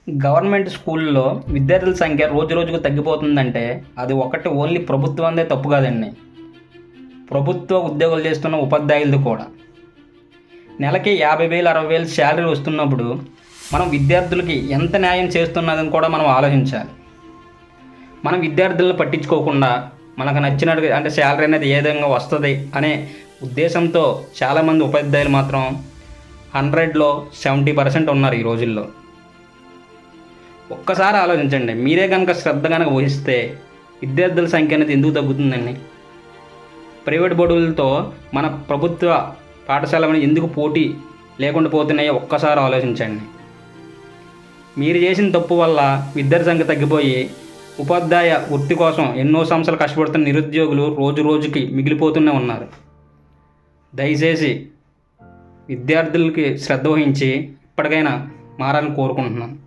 Government స్కూల్లో విద్యార్థుల సంఖ్య రోజు రోజుకు తగ్గిపోతుందంటే అది ఒకటి ఓన్లీ ప్రభుత్వందే తప్పు కాదండి. ప్రభుత్వ ఉద్యోగాలు చేస్తున్న ఉపాధ్యాయులది కూడా. నెలకి 50,000 60,000 శాలరీ వస్తున్నప్పుడు మనం విద్యార్థులకి ఎంత న్యాయం చేస్తున్నదని కూడా మనం ఆలోచించాలి. మనం విద్యార్థులను పట్టించుకోకుండా మనకు నచ్చినట్టుగా అంటే శాలరీ అనేది ఏ విధంగా వస్తుంది అనే ఉద్దేశంతో చాలామంది ఉపాధ్యాయులు మాత్రం 100లో 70% ఉన్నారు ఈ రోజుల్లో. ఒక్కసారి ఆలోచించండి, మీరే కనుక శ్రద్ధ కనుక వహిస్తే విద్యార్థుల సంఖ్య అనేది ఎందుకు తగ్గుతుందండి? ప్రైవేట్ బడులతో మన ప్రభుత్వ పాఠశాల ఎందుకు పోటీ లేకుండా పోతున్నాయో ఒక్కసారి ఆలోచించండి. మీరు చేసిన తప్పు వల్ల విద్యార్థి సంఖ్య తగ్గిపోయి ఉపాధ్యాయ వృత్తి కోసం ఎన్నో సంవత్సరాలు కష్టపడుతున్న నిరుద్యోగులు రోజు రోజుకి మిగిలిపోతూనే ఉన్నారు. దయచేసి విద్యార్థులకి శ్రద్ధ వహించి ఇప్పటికైనా మారాలని కోరుకుంటున్నాను.